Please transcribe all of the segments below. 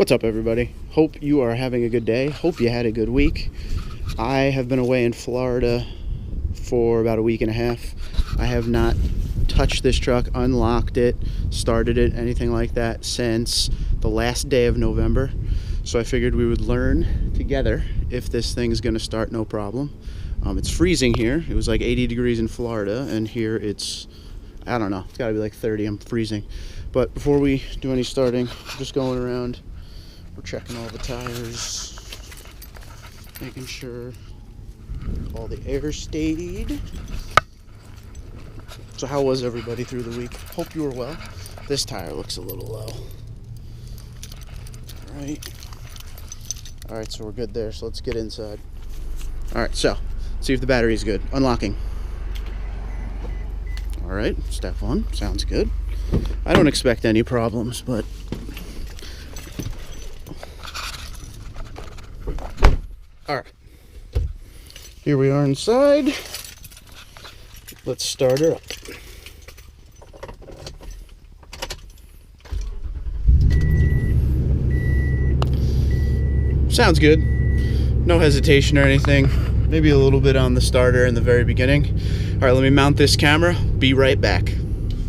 What's up, everybody? Hope you are having a good day. Hope you had a good week. I have been away in Florida for about a week and a half. I have not touched this truck, unlocked it, started it, anything like that since the last day of November. So I figured we would learn together if this thing's going to start no problem. It's freezing here. It was like 80 degrees in Florida, and here it's, I don't know, it's got to be like 30. I'm freezing. But before we do any starting, just going around, we're checking all the tires, making sure all the air stayed. So how was everybody through the week? Hope you were well. This tire looks a little low. All right, so we're good there. So let's get inside. All right, so see if the battery's good. Unlocking. All right, step one, sounds good. I don't expect any problems, but all right. Here we are inside. Let's start her up. Sounds good. No hesitation or anything. Maybe a little bit on the starter in the very beginning. All right, let me mount this camera. Be right back.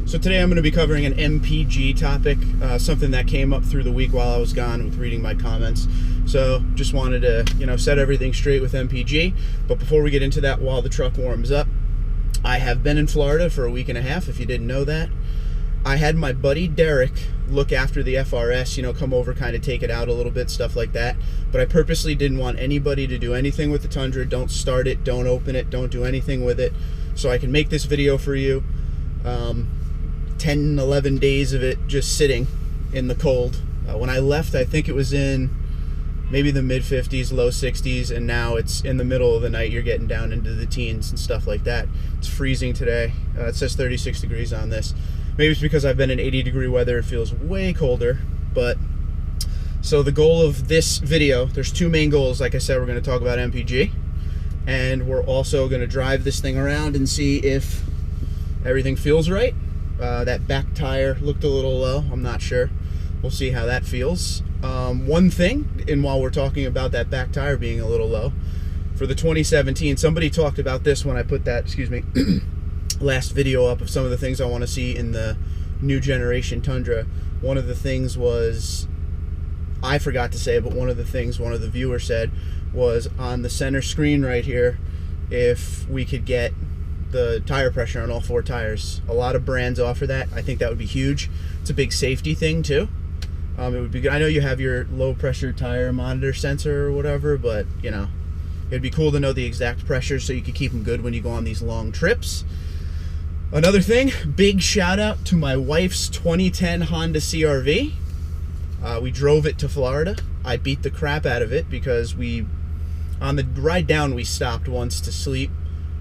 So today I'm going to be covering an MPG topic, something that came up through the week while I was gone with reading my comments. So just wanted to, set everything straight with MPG. But before we get into that, while the truck warms up, I have been in Florida for a week and a half, if you didn't know that. I had my buddy Derek look after the FRS, come over, kind of take it out a little bit, stuff like that. But I purposely didn't want anybody to do anything with the Tundra. Don't start it, don't open it, don't do anything with it. So I can make this video for you. 10, 11 days of it just sitting in the cold. When I left, I think it was in maybe the mid 50s, low 60s, and now it's in the middle of the night. You're getting down into the teens and stuff like that. It's freezing today. It says 36 degrees on this. Maybe it's because I've been in 80-degree weather. It feels way colder. But so the goal of this video, there's two main goals. Like I said, we're going to talk about MPG, and we're also going to drive this thing around and see if everything feels right. That back tire looked a little low. I'm not sure. We'll see how that feels. One thing, and while we're talking about that back tire being a little low, for the 2017, somebody talked about this when I put that, last video up of some of the things I want to see in the new generation Tundra. One of the things was, I forgot to say, but one of the things one of the viewers said was on the center screen right here, if we could get the tire pressure on all four tires. A lot of brands offer that. I think that would be huge. It's a big safety thing too. It would be good. I know you have your low pressure tire monitor sensor or whatever, but it'd be cool to know the exact pressure so you could keep them good when you go on these long trips. Another thing, big shout out to my wife's 2010 Honda CR-V. We drove it to Florida. I beat the crap out of it because on the ride down we stopped once to sleep,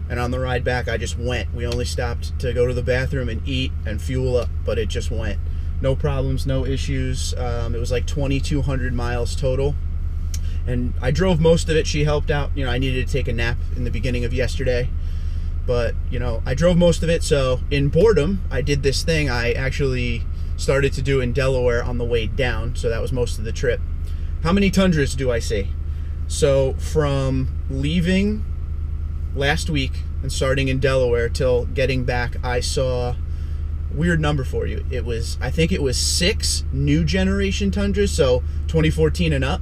and on the ride back I just went. We only stopped to go to the bathroom and eat and fuel up, but it just went. No problems, no issues. It was like 2,200 miles total. And I drove most of it. She helped out. I needed to take a nap in the beginning of yesterday. But, I drove most of it. So in boredom, I did this thing I actually started to do in Delaware on the way down. So that was most of the trip. How many Tundras do I see? So from leaving last week and starting in Delaware till getting back, I saw, weird number for you, I think it was 6 new generation Tundras, so 2014 and up,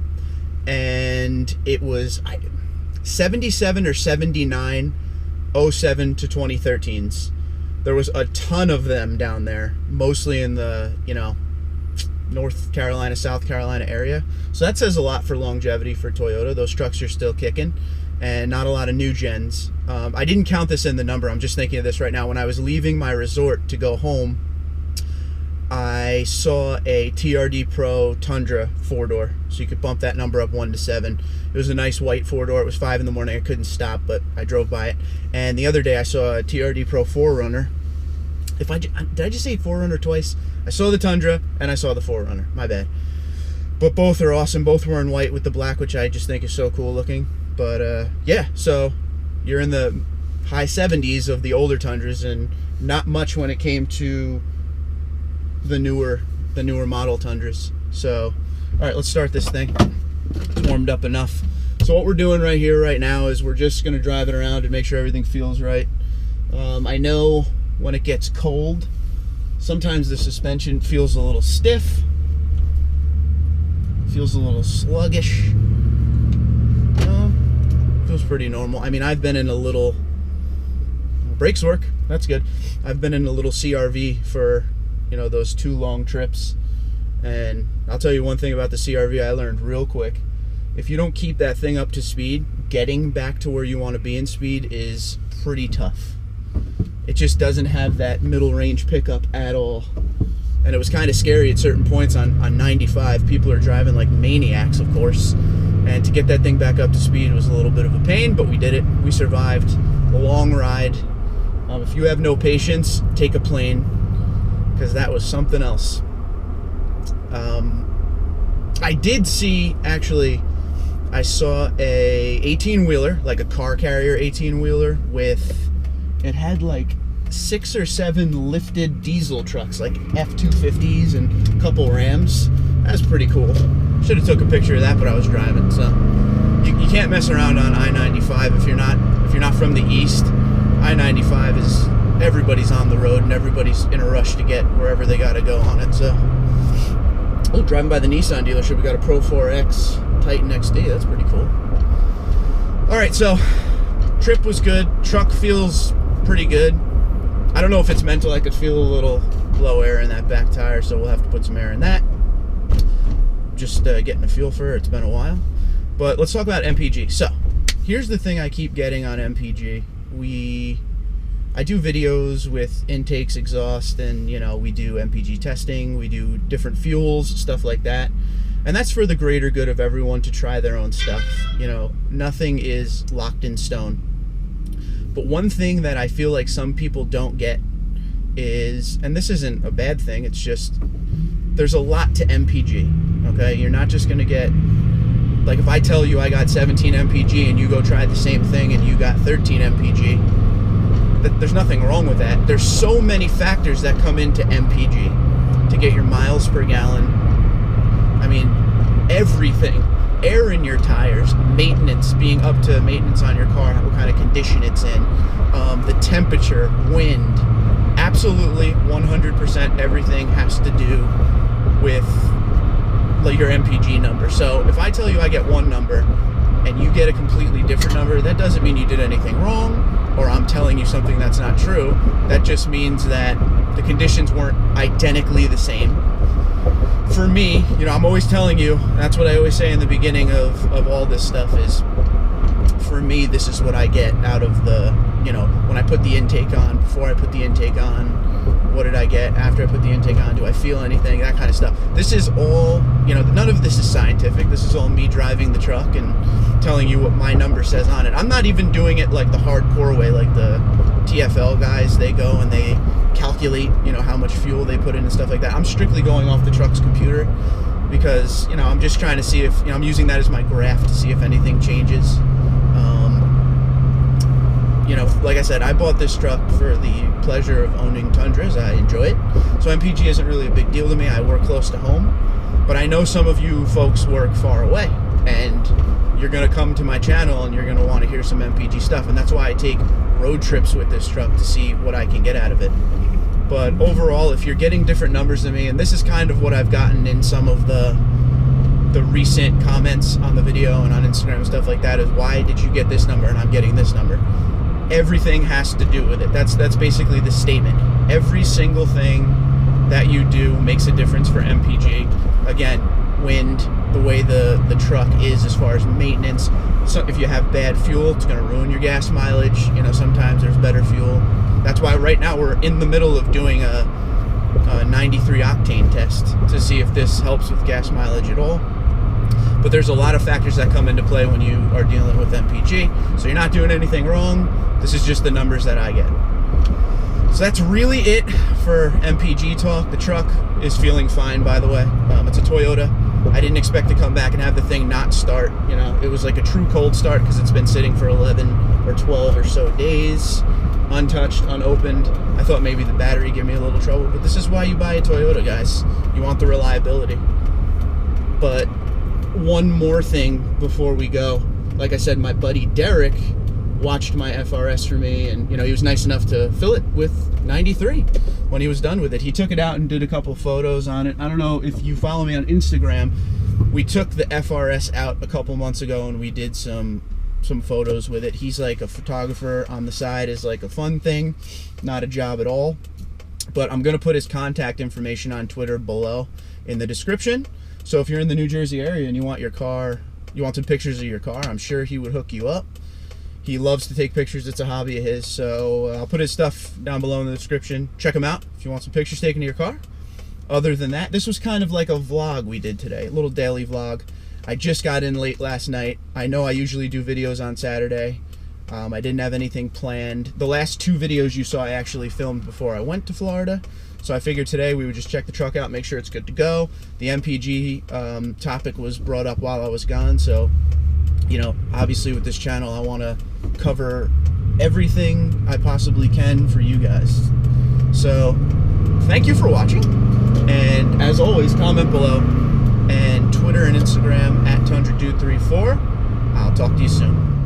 and it was 77 or 79 07 to 2013s. There was a ton of them down there, mostly in the North Carolina, South Carolina area. So that says a lot for longevity for Toyota. Those trucks are still kicking, and not a lot of new gens. I didn't count this in the number. I'm just thinking of this right now. When I was leaving my resort to go home, I saw a TRD Pro Tundra 4-door. So you could bump that number up 1 to 7. It was a nice white 4-door. It was 5 in the morning. I couldn't stop, but I drove by it. And the other day I saw a TRD Pro 4Runner. Did I just say 4Runner twice? I saw the Tundra and I saw the 4Runner. My bad. But both are awesome. Both were in white with the black, which I just think is so cool looking. But yeah, so you're in the high 70s of the older Tundras, and not much when it came to the newer model Tundras. So All right, let's start this thing. It's warmed up enough. So what we're doing right here, right now, is we're just gonna drive it around and make sure everything feels right. I know when it gets cold, sometimes the suspension feels a little stiff, feels a little sluggish. Feels pretty normal. I mean, I've been in a little, brakes work, that's good. I've been in a little CRV for, you know, those 2 long trips. And I'll tell you one thing about the CRV I learned real quick. If you don't keep that thing up to speed, getting back to where you want to be in speed is pretty tough. It just doesn't have that middle range pickup at all. And it was kind of scary at certain points on 95. People are driving like maniacs, of course. And to get that thing back up to speed was a little bit of a pain, but we did it. We survived a long ride. If you have no patience, take a plane, because that was something else. I did see, actually, I saw a 18-wheeler, like a car carrier 18-wheeler with, it had like 6 or 7 lifted diesel trucks, like F-250s and a couple Rams. That's pretty cool. Should have took a picture of that, but I was driving. So you can't mess around on I-95 if you're not from the east. I-95 is, everybody's on the road and everybody's in a rush to get wherever they got to go on it. So, oh, driving by the Nissan dealership, we got a Pro 4X Titan XD. That's pretty cool. All right, so trip was good. Truck feels pretty good. I don't know if it's mental. I could feel a little low air in that back tire, so we'll have to put some air in that. Just getting a feel for it. It's been a while. But let's talk about MPG. So here's the thing I keep getting on MPG. I do videos with intakes, exhaust, and, you know, we do MPG testing, we do different fuels, stuff like that. And that's for the greater good of everyone to try their own stuff. You know, nothing is locked in stone. But one thing that I feel like some people don't get is, and this isn't a bad thing, it's just, there's a lot to MPG, okay? You're not just gonna get, like if I tell you I got 17 MPG and you go try the same thing and you got 13 MPG, there's nothing wrong with that. There's so many factors that come into MPG to get your miles per gallon. I mean, everything. Air in your tires, maintenance, being up to maintenance on your car, what kind of condition it's in, the temperature, wind, absolutely 100% everything has to do with your MPG number. So if I tell you I get one number and you get a completely different number, that doesn't mean you did anything wrong or I'm telling you something that's not true. That just means that the conditions weren't identically the same. For me, you know, I'm always telling you, that's what I always say in the beginning of all this stuff is, for me, this is what I get out of the, you know, when I put the intake on, before I put the intake on, what did I get after I put the intake on, do I feel anything, that kind of stuff. This is all, you know, none of this is scientific. This is all me driving the truck and telling you what my number says on it. I'm not even doing it like the hardcore way, like the TFL guys, they go and they calculate, you know, how much fuel they put in and stuff like that. I'm strictly going off the truck's computer because, you know, I'm just trying to see if, you know, I'm using that as my graph to see if anything changes. You know, like I said, I bought this truck for the pleasure of owning Tundras. I enjoy it. So MPG isn't really a big deal to me. I work close to home. But I know some of you folks work far away. And you're going to come to my channel and you're going to want to hear some MPG stuff. And that's why I take road trips with this truck to see what I can get out of it. But overall, if you're getting different numbers than me, and this is kind of what I've gotten in some of the recent comments on the video and on Instagram and stuff like that, is why did you get this number and I'm getting this number? Everything has to do with it. That's basically the statement. Every single thing that you do makes a difference for MPG. Again, wind, the way the truck is as far as maintenance. So if you have bad fuel, it's going to ruin your gas mileage. You know, sometimes there's better fuel. That's why right now we're in the middle of doing a 93 octane test to see if this helps with gas mileage at all. But there's a lot of factors that come into play when you are dealing with MPG. So you're not doing anything wrong. This is just the numbers that I get. So that's really it for MPG talk. The truck is feeling fine, by the way. It's a Toyota. I didn't expect to come back and have the thing not start. You know, it was like a true cold start because it's been sitting for 11 or 12 or so days, untouched, unopened. I thought maybe the battery gave me a little trouble, but this is why you buy a Toyota, guys. You want the reliability. But one more thing before we go. Like I said, my buddy Derek watched my FRS for me, and he was nice enough to fill it with 93 when he was done with it. He took it out and did a couple photos on it. I don't know if you follow me on Instagram. We took the FRS out a couple months ago and we did some photos with it. He's like a photographer on the side, is like a fun thing, not a job at all. But I'm gonna put his contact information on Twitter below in the description. So if you're in the New Jersey area and you want some pictures of your car, I'm sure he would hook you up. He loves to take pictures. It's a hobby of his. So I'll put his stuff down below in the description. Check him out if you want some pictures taken of your car. Other than that, this was kind of like a vlog we did today, a little daily vlog. I just got in late last night. I know I usually do videos on Saturday. I didn't have anything planned. The last 2 videos you saw I actually filmed before I went to Florida. So I figured today we would just check the truck out, make sure it's good to go. The MPG topic was brought up while I was gone. So, obviously with this channel, I want to cover everything I possibly can for you guys. So thank you for watching. And as always, comment below. And Twitter and Instagram @TundraDude34. I'll talk to you soon.